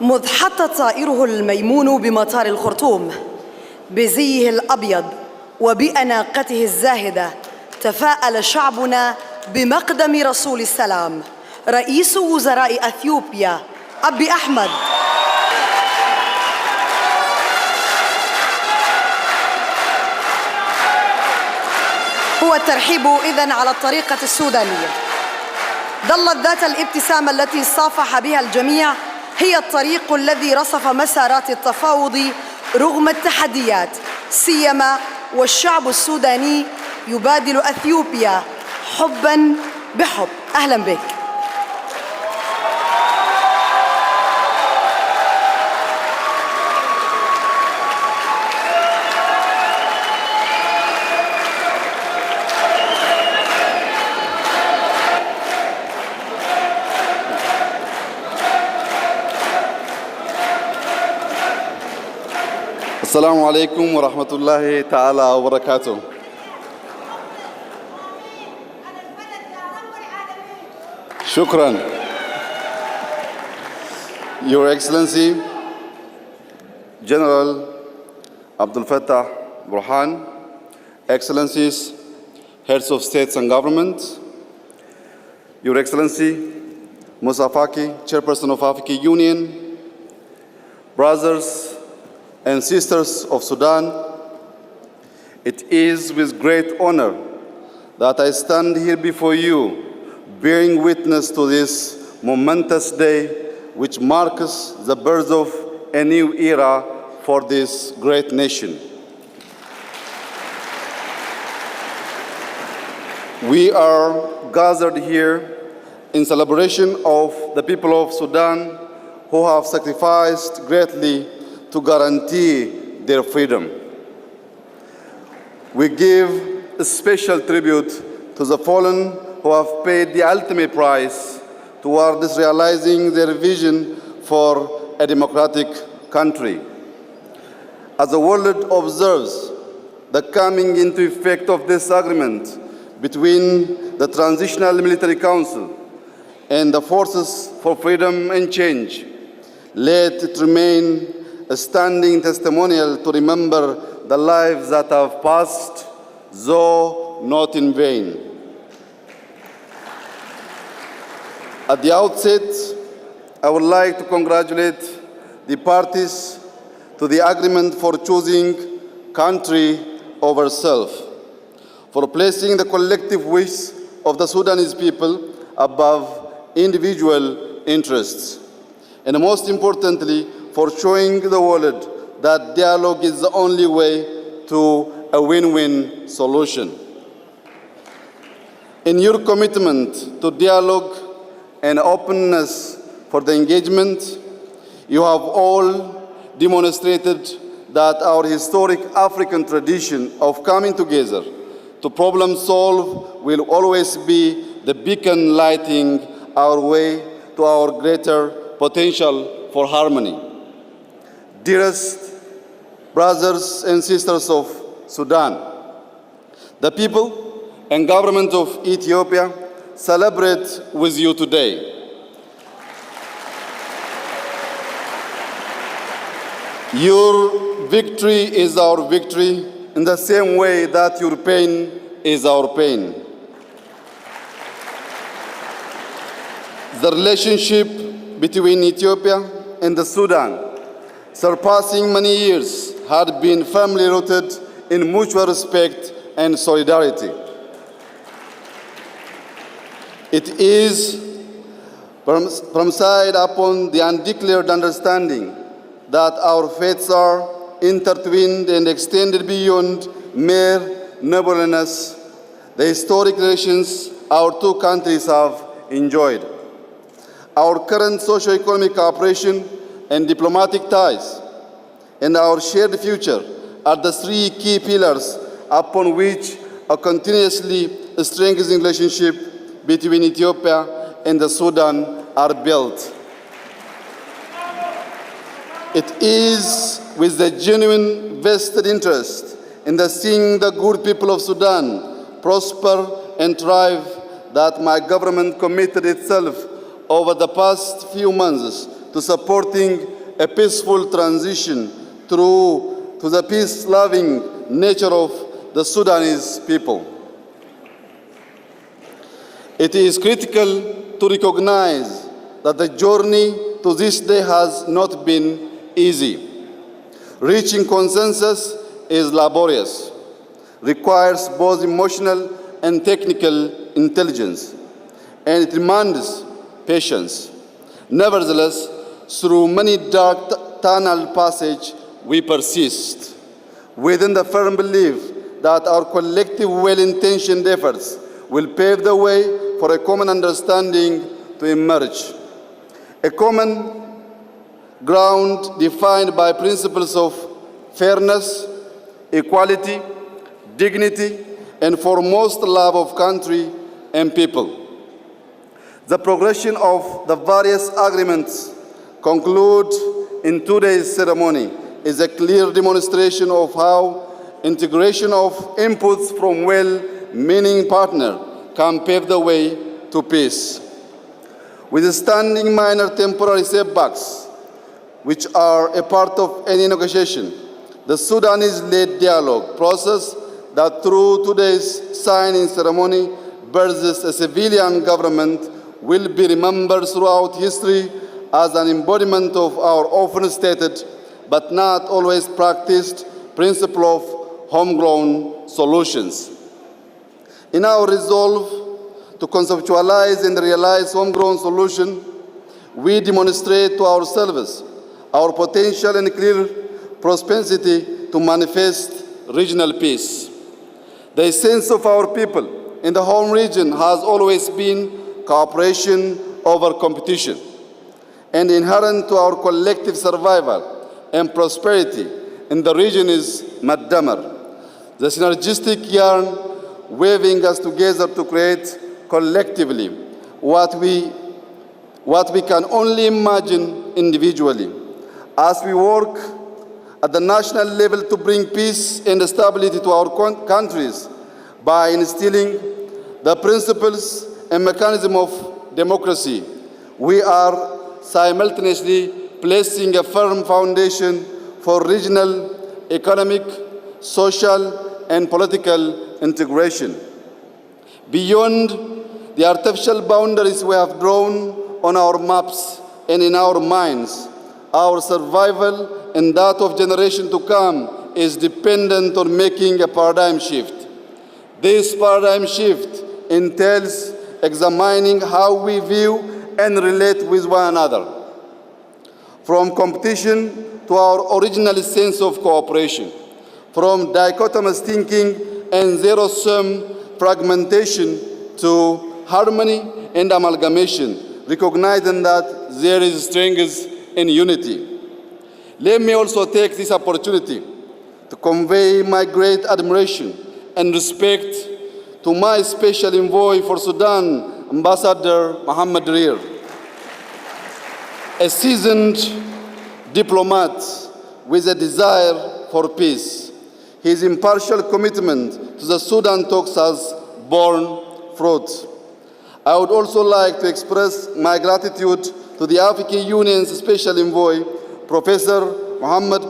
مذ حط طائره الميمون بمطار الخرطوم بزيه الأبيض وبأناقته الزاهدة تفاءل شعبنا بمقدم رسول السلام رئيس وزراء أثيوبيا أبي أحمد. هو الترحيب إذن على الطريقة السودانية. ظلت ذات الابتسامة التي صافح بها الجميع هي الطريق الذي رصف مسارات التفاوض رغم التحديات، سيما والشعب السوداني يبادل أثيوبيا حباً بحب. أهلاً بك. السلام عليكم ورحمة الله تعالى وبركاته. Shukran. Your Excellency, General Abdul Fattah Burhan, Excellencies, Heads of States and Government, Your Excellency, Musa Faki, Chairperson of African Union, brothers and sisters of Sudan, it is with great honor that I stand here before you, bearing witness to this momentous day which marks the birth of a new era for this great nation. We are gathered here in celebration of the people of Sudan who have sacrificed greatly to guarantee their freedom. We give a special tribute to the fallen who have paid the ultimate price towards realizing their vision for a democratic country. As the world observes the coming into effect of this agreement between the Transitional Military Council and the Forces for Freedom and Change, let it remain a standing testimonial to remember the lives that have passed, though not in vain. At the outset, I would like to congratulate the parties to the agreement for choosing country over self, for placing the collective wish of the Sudanese people above individual interests, and most importantly, for showing the world that dialogue is the only way to a win-win solution. In your commitment to dialogue and openness for the engagement, you have all demonstrated that our historic African tradition of coming together to problem solve will always be the beacon lighting our way to our greater potential for harmony. Dearest brothers and sisters of Sudan, the people and government of Ethiopia celebrate with you today. Your victory is our victory in the same way that your pain is our pain. The relationship between Ethiopia and the Sudan, surpassing many years, had been firmly rooted in mutual respect and solidarity. It is premised upon the undeclared understanding that our fates are intertwined and extended beyond mere neighborliness, the historic relations our two countries have enjoyed. Our current socio-economic cooperation and diplomatic ties, and our shared future are the three key pillars upon which a continuously strengthening relationship between Ethiopia and the Sudan are built. It is with the genuine vested interest in the seeing the good people of Sudan prosper and thrive that my government committed itself over the past few months to supporting a peaceful transition through to the peace-loving nature of the Sudanese people. It is critical to recognize that the journey to this day has not been easy. Reaching consensus is laborious, requires both emotional and technical intelligence, and it demands patience. Nevertheless, through many dark tunnel passage, we persist, within the firm belief that our collective well-intentioned efforts will pave the way for a common understanding to emerge. A common ground defined by principles of fairness, equality, dignity, and foremost love of country and people. The progression of the various agreements concluded in today's ceremony is a clear demonstration of how integration of inputs from well-meaning partners can pave the way to peace. Withstanding minor temporary setbacks, which are a part of any negotiation, the Sudanese-led dialogue process that through today's signing ceremony versus a civilian government will be remembered throughout history as an embodiment of our often stated but not always practiced principle of homegrown solutions. In our resolve to conceptualize and realize homegrown solution, we demonstrate to ourselves our potential and clear propensity to manifest regional peace. The essence of our people in the home region has always been cooperation over competition, and inherent to our collective survival and prosperity in the region is Maddamar, the synergistic yarn weaving us together to create collectively what we can only imagine individually. As we work at the national level to bring peace and stability to our countries by instilling the principles and mechanism of democracy, we are simultaneously placing a firm foundation for regional, economic, social, and political integration. Beyond the artificial boundaries we have drawn on our maps and in our minds, our survival and that of generation to come is dependent on making a paradigm shift. This paradigm shift entails examining how we view and relate with one another, from competition to our original sense of cooperation, from dichotomous thinking and zero-sum fragmentation to harmony and amalgamation, recognizing that there is strength in unity. Let me also take this opportunity to convey my great admiration and respect to my special envoy for Sudan, Ambassador Mohammed Reer, a seasoned diplomat with a desire for peace. His impartial commitment to the Sudan talks has borne fruit. I would also like to express my gratitude to the African Union's Special Envoy, Professor Mohammed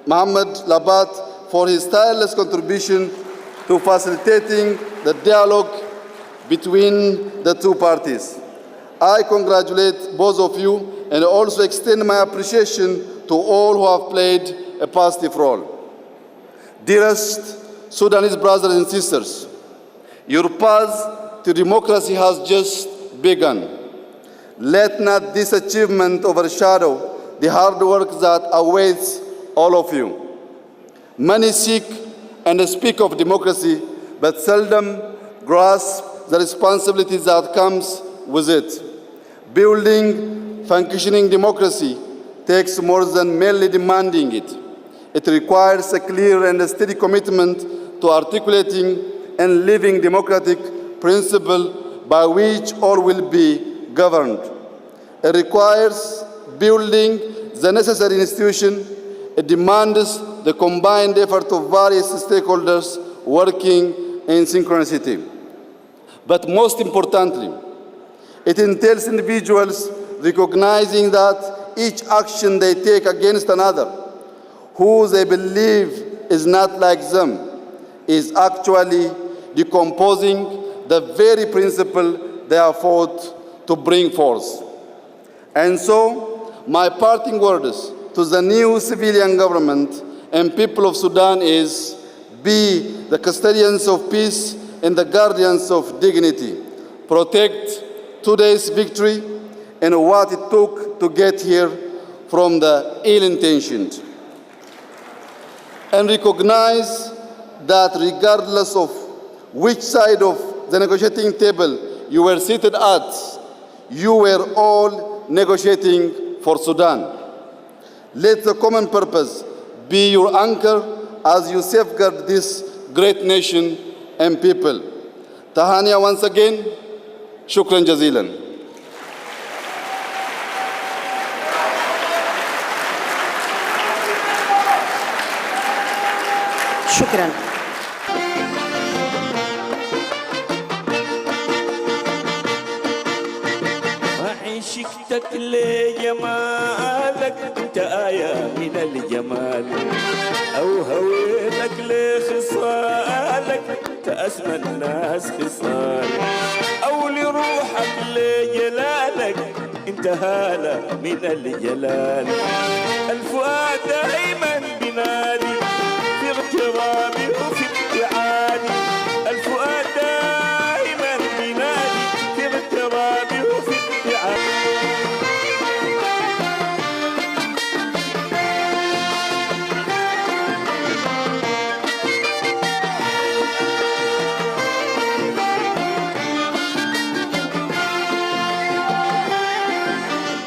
Labat, for his tireless contribution to facilitating the dialogue between the two parties. I congratulate both of you and also extend my appreciation to all who have played a positive role. Dearest Sudanese brothers and sisters, your path to democracy has just begun. Let not this achievement overshadow the hard work that awaits all of you. Many seek and speak of democracy, but seldom grasp the responsibility that comes with it. Building functioning democracy takes more than merely demanding it. It requires a clear and steady commitment to articulating and living democratic principle by which all will be governed. It requires building the necessary institution. It demands the combined effort of various stakeholders working in synchronicity. But most importantly, it entails individuals recognizing that each action they take against another, who they believe is not like them, is actually decomposing the very principle they are fought to bring forth. And so, my parting words to the new civilian government and people of Sudan is, be the custodians of peace and the guardians of dignity. Protect today's victory and what it took to get here from the ill-intentioned. And recognize that regardless of which side of the negotiating table you were seated at, you were all negotiating for Sudan. Let the common purpose be your anchor as you safeguard this great nation and people. Tahania once again, shukran jazilan. شكرا. عشقتك لجمالك انت آية من الجمال، أو هويتك لخصالك انت أسمى الناس خصال، أو لروحك لجلالك انت هالة من الجلال. الفؤاد دائما بنادي في اغترابي وفي